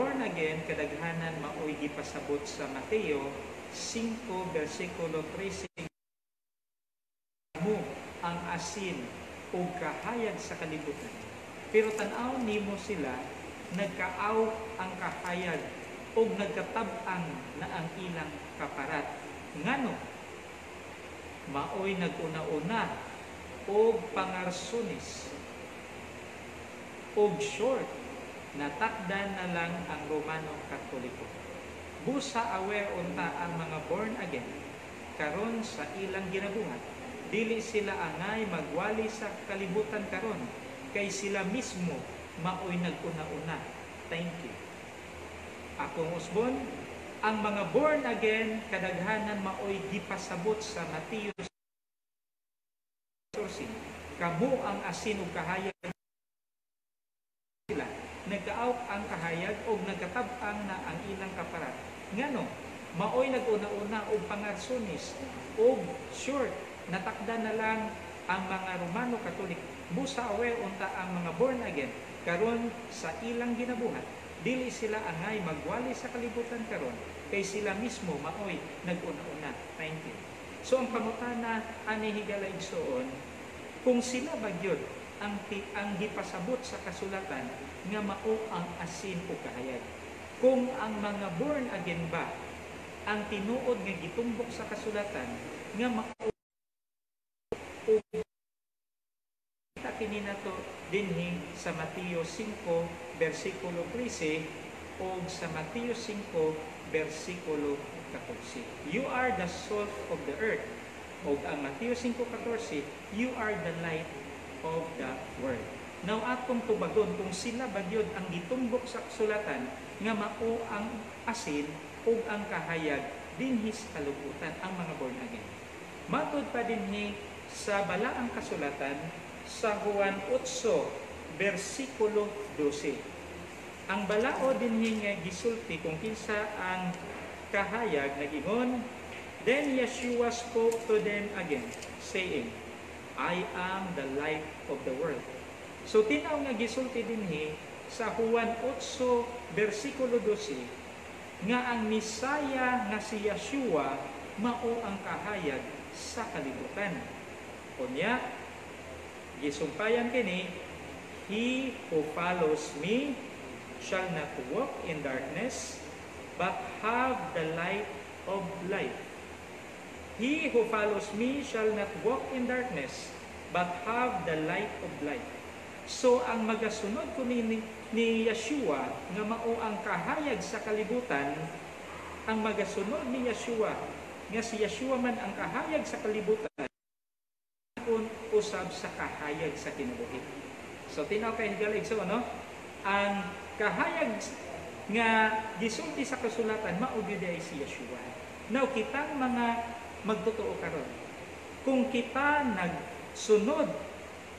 born again kadaghanan maoy gipasabot sa Mateo 5 versikulo 13, mo ang asin o kahayag sa kalibutan. Pero tanaw nimo sila nagkaaw ang kahayag o nagkatab-ang na ang ilang kaparat. Ngano? Maoy naguna-una o pangarsunis o short, natakdan na lang ang Romano Katoliko. Busa aware unta ang mga born again karon sa ilang ginabuhat. Dili sila angay magwali sa kalibutan karon kay sila mismo maoy naguna-una. Thank you. Akong usbon, ang mga born again kadaghanan maoy gipasabot sa Mateo 14. Kamo ang asin ug kahayag sila. Nagkaaw ang kahayag o nagkatab-ang na ang ilang kaparat. Ngano? Maoy naguna-una og pangarsunis og short, natakda na lang ang mga Romano Katolik. Busa aware unta ang mga born again karon sa ilang ginabuhat. Dili sila angay magwali sa kalibutan karon kay sila mismo maoy naguna-una. Thank you. So ang pangutana ani higalaysoon, kung sila ba gyud ang gipasabot sa kasulatan nga mao ang asin o kahayag. Kung ang mga born again ba ang tinuod nga gitumbok sa kasulatan nga mao o kini nato dinhi sa Mateo 5 versikulo 13 o sa Mateo 5 versikulo 14. You are the salt of the earth. O ang Mateo 5:14, you are the light of the world. Now atong tubagon kung sila bagyod ang gitumbok sa kasulatan nga mao ang asin ug ang kahayag dinhi sa kalubutan ang mga born again. Matud pa dinhi sa balaang kasulatan sa Juan 8 versikulo 12. Ang balao dinhi nga gisulti kung kinsa ang kahayag nagingon, then Yeshua spoke to them again, saying, I am the light of the world. So tinaw nga gisulti dinhi sa Juan 8 versikulo 12 nga ang Misaya nga si Yeshua mao ang kahayag sa kalibutan. Kunya gisumpayan kini, he who follows me shall not walk in darkness but have the light of life. He who follows me shall not walk in darkness, but have the light of life. So, ang magasunod ko ni Yeshua, nga mao ang kahayag sa kalibutan, ang magasunod ni Yeshua, nga si Yeshua man ang kahayag sa kalibutan, kung usab sa kahayag sa kinabuhi. So, tinaw kay higalig. So, ano? Ang kahayag nga gisulti sa kasulatan, maugyuday si Yeshua. Now, kitang mga magtotoo karon. Kung kita nagsunod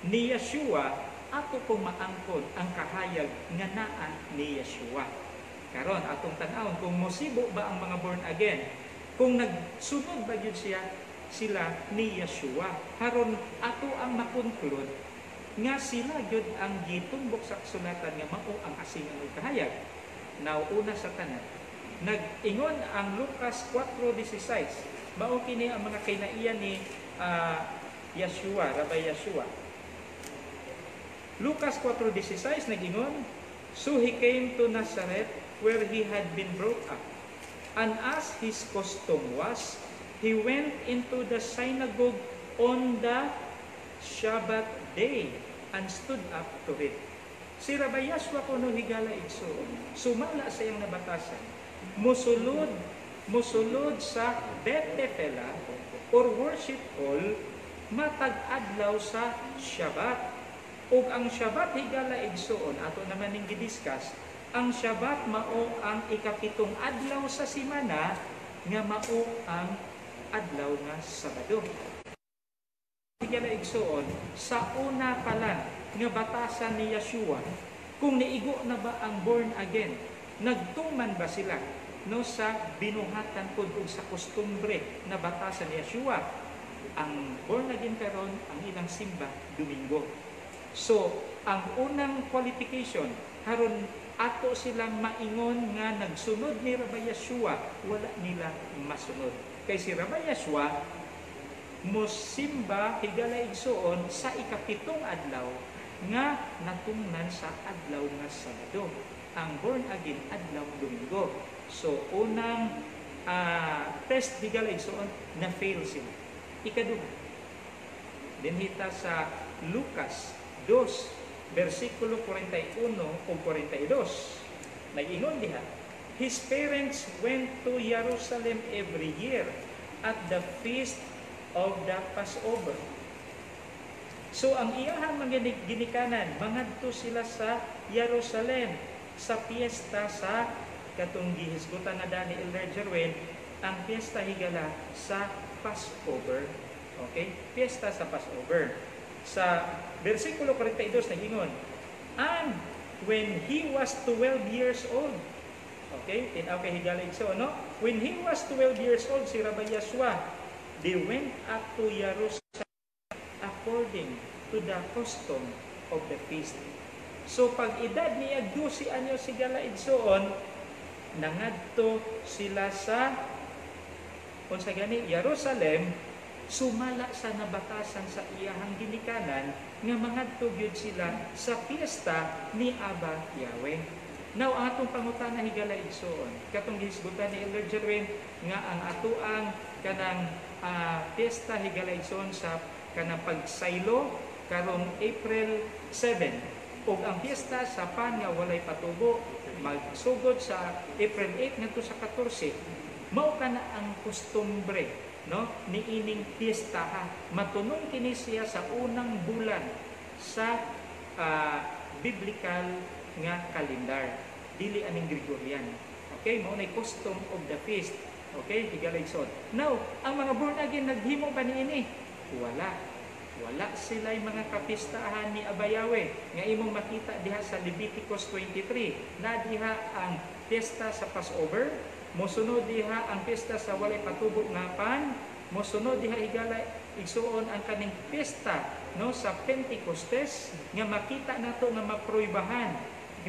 ni Yeshua, ato kung maangkon ang kahayag nga naa ni Yeshua. Karon atong tan-awon kung mosibo ba ang mga born again, kung nagsunod ba gyud sila ni Yeshua. Haron ato ang makonklude nga sila gyud ang gitumbok sa kasulatan nga mao ang asin nga kahayag. Now una sa tanan, nag-ingon ang Lucas 4:16. Mao kini ang mga kinaiyan ni Yeshua, Rabbi Yeshua. Lucas 4:16 nag-ingon, so he came to Nazareth where he had been brought up. And as his custom was, he went into the synagogue on the Shabbat day and stood up to read. Si Rabbi Yeshua kuno higala igsoon, sumala sa iyang nabatasan, musulod sa Bethpela or worship hall matag adlaw sa Shabbat. Ug ang Shabbat higala igsoon ato naman ning gidiscuss, ang Shabbat mao ang ikapitong adlaw sa semana nga mao ang adlaw nga Sabado. Higala igsoon sa una pa lang nga batasan ni Yeshua, kung niigo na ba ang born again, nagtuman ba sila no sa binuhatan pud ug sa kostumbre na batasan ni Yeshua? Ang born again karon ang ilang simba Domingo. So ang unang qualification haron ato silang maingon nga nagsunod ni Rabbi Yeshua, wala nila masunod. Kay si Rabbi Yeshua mosimba higala igsoon sa ikapitong adlaw nga natungnan sa adlaw nga Sabado. Ang born again adlaw Domingo. So unang test higala igsoon na fail sila. Ikaduha, dinhita sa Lucas 2 versikulo 41 o 42. Nag-ingon diha, his parents went to Jerusalem every year at the feast of the Passover. So ang iyahang mga ginikanan, mangadto sila sa Jerusalem sa piyesta sa katong gihisgutan na dani Elder Jerwin, ang piyesta higala sa Passover. Okay? Piyesta sa Passover. Sa versikulo 42 nagingon, and when he was 12 years old, okay? Tinaw kay higala igso, no? When he was 12 years old, si Rabbi Yeshua, they went up to Jerusalem according to the custom of the feast. So pag edad niya 12 anyos sigala igsoon, nangadto sila sa unsa gani Jerusalem, sumala sa nabatasan sa iyahang ginikanan nga mangadto gyud sila sa piyesta ni Abba Yahweh. Now atong pangutana higala igsoon, katong gihisgutan ni Elder Jerwin nga ang atuang kanang piyesta higala igsoon sa kanang pagsaylo karong April 7 ug ang piyesta sa pan nga walay patubo magsugod sa April 8 ngadto sa 14. Mao kana ang kustombre, no, ni ining piyesta. Matunong kini siya sa unang bulan sa biblical nga kalendar, dili aning Gregorian. Okay, mao nay custom of the feast. Okay, higalayson. Now, ang mga born again naghimo ba niini? Wala sila'y mga kapistahan ni Abba Yahweh nga imong makita diha sa Leviticus 23. Na diha ang piyesta sa Passover, mosunod diha ang piyesta sa walay patubo nga pan, mosunod diha higala igsuon ang kaning piyesta, no, sa Pentecostes nga makita nato nga maproybahan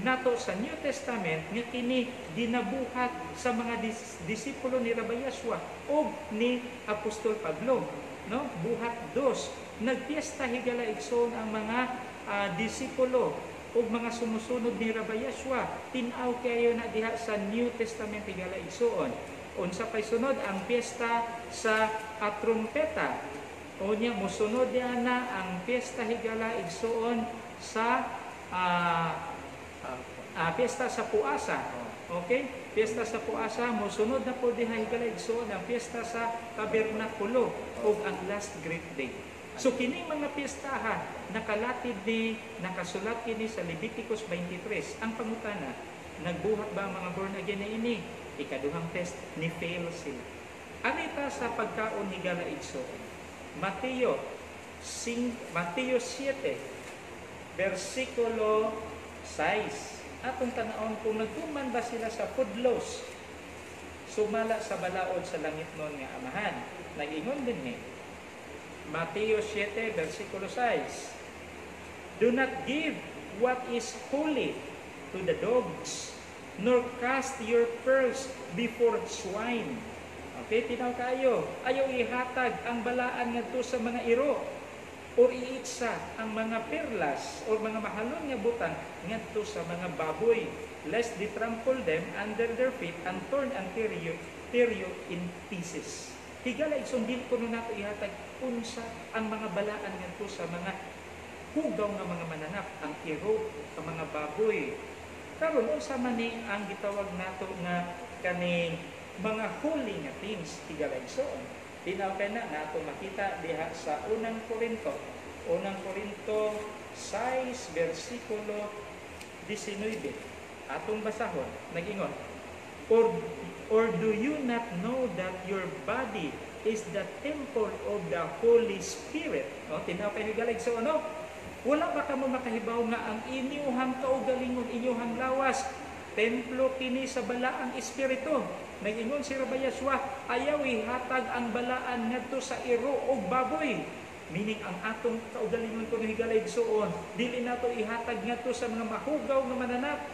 nato sa New Testament nga kini ginabuhat sa mga disipulo ni Rabbi Yeshua o ni Apostol Pablo, no? Buhat 2. Nagpiesta higala igsoon ang mga disipulo o mga sumusunod ni Rabbi Yeshua. Tinaw kayo na diha sa New Testament higala igsoon. Unsa pay sunod ang piyesta sa trumpeta. O niya mosunod diha na ang piyesta higala igsoon sa piyesta sa puasa. Okay? Piyesta sa puasa, mosunod na po diha higala igsoon ang piyesta sa tabernakulo o ang last great day. So kini mga piyestahan nakalatid ni nakasulat kini sa Leviticus 23. Ang pangutana, nagbuhat ba ang mga born again na ini? Ikaduhang test ni fail sila. Anita sa pagkaon higala igsoon. Mateo 7 versikulo 6. Atong tanaon kung nagtuman ba sila sa pudlos, sumala sa balaod sa langit nun nga amahan. Nag-ingon din ni Mateo 7 versikulo 6. Do not give what is holy to the dogs, nor cast your pearls before swine. Okay, tinaw kayo. Ayaw ihatag ang balaan ngadto sa mga iro o iitsa ang mga perlas o mga mahalon nga butang ngadto sa mga baboy, lest they trample them under their feet and turn and tear you in pieces. Higala isundin ko nato ihatag unsa ang mga balaan ngadto sa mga hugaw nga mga mananap, ang iro, ang mga baboy. Karon unsa man ni ang gitawag nato nga kaning mga holy nga things higala igsoon. Tinaw kay na nato makita diha sa unang Korinto 6 versikulo 19. Atong basahon, nag-ingon, Or do you not know that your body is the temple of the Holy Spirit? No, tinaw kay higalig so ano? Wala ba kamo makahibaw nga ang inyuhang kaugalingon, inyuhang lawas, templo kini sa balaang espiritu. Nag-ingon si Rabbi Yeshua, ayaw ihatag ang balaan ngadto sa iro o baboy. Meaning ang atong kaugalingon kuno higalay igsoon, dili nato ihatag ngadto sa mga mahugaw nga mananap.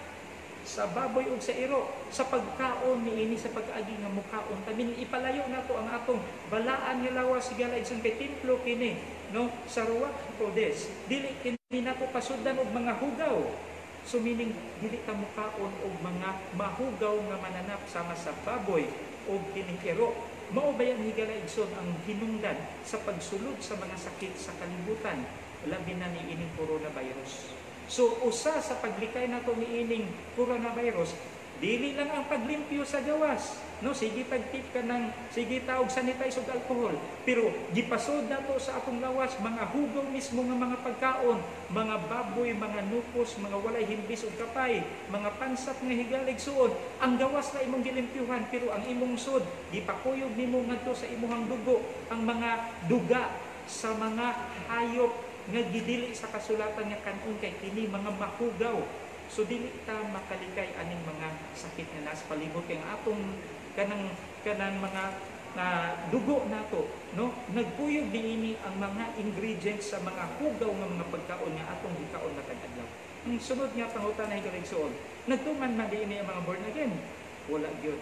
sa baboy ug sa iro, sa pagkaon niini sa pag-agi nga mukaon tamin ipalayo nato ang atong balaan nga lawas higala igsoon kay templo kini, no, sa Ruach Kodes. Dili kini nato pasuddan og mga hugaw. So meaning dili ta mukaon og mga mahugaw nga mananap sama sa baboy o kining iro. Mao ba yan higala igsoon ang hinungdan sa pagsulod sa mga sakit sa kalibutan, labi na ni ining coronavirus. So usa sa paglikay nato ni ining coronavirus, dili lang ang paglimpyo sa gawas, no, sige tagtip ka ng sige taog sanitize og alcohol, pero gipasod nato sa atong lawas mga hugaw mismo nga mga pagkaon, mga baboy, mga nukos, mga walay himbis ug kapay, mga pansat nga higalig suod. Ang gawas na imong gilimpyuhan, pero ang imong sud gipakuyog nimo ngadto sa imong dugo, ang mga duga sa mga hayop nga gidili sa kasulatan nga kanon kay kini mga mahugaw. So dili ta makalikay aning mga sakit nga nasa palibot kay atong kanang mga dugo nato, no, nagpuyog diini ang mga ingredients sa mga hugaw nga mga pagkaon nga atong gikaon matag adlaw. Ang sunod nga pangutana higaligsoon, nagtuman man diini ang mga born again? Wala gyud.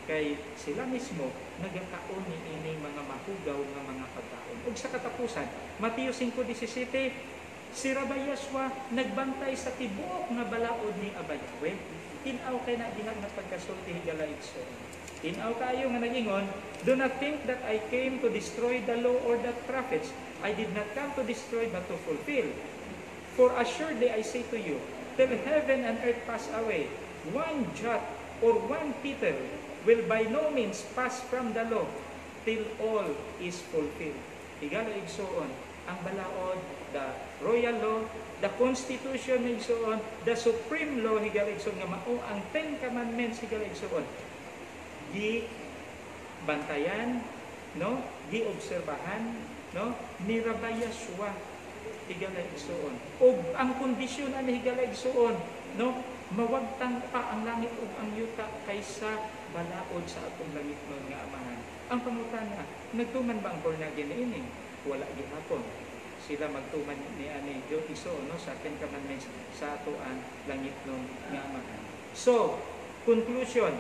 Kay sila mismo nagakaon ni ini mga mahugaw nga mga pagkaon. Ug sa katapusan, Mateo 5:17, si Rabbi Yeshua nagbantay sa tibuok nga balaod ni Abayawe. Tinaw kay na diha nga pagkasulti higala igsoon. Tinaw kayo nga nagingon, do not think that I came to destroy the law or the prophets. I did not come to destroy but to fulfill. For assuredly I say to you, till heaven and earth pass away, one jot or one tittle will by no means pass from the law till all is fulfilled. Higala igsoon, ang balaod, the royal law, the constitution igsoon, the supreme law higala igsoon nga mao ang 10 commandments higala igsoon. Gi bantayan, no, gi obserbahan, no, ni Rabbi Yeshua higala igsoon. Og ang kondisyon ani higala igsoon, no, mawagtang pa ang langit ug ang yuta kaysa balaod sa atong langit nga amahan. Ang pangutana, nagtuman ba ang born again ini? Wala gihapon. Sila magtuman ni ani Dios iso, no, sa 10 commandments sa atoan langit nga amahan. So, conclusion,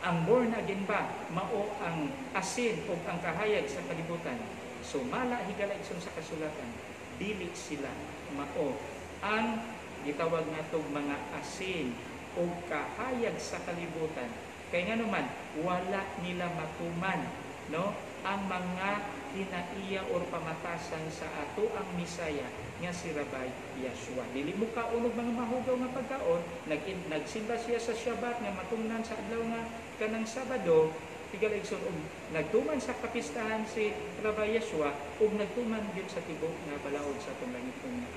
ang born again ba mao ang asin o ang kahayag sa kalibutan? So mala higala igsoon sa kasulatan, dili sila mao ang gitawag natong mga asin o kahayag sa kalibutan. Kaya nga naman, wala nila matuman, no, ang mga kinaiya o pamatasan sa ato ang Misaya nga si Rabbi Yeshua. Dili mo kaunog mga mahugaw nga pagkaon, nagsimba siya sa Shabbat nga matungnan sa adlaw nga kanang Sabado, tigaligson og nagtuman sa kapistahan si Rabbi Yeshua ug nagtuman gyud sa tibok nga balaod sa atong langit nga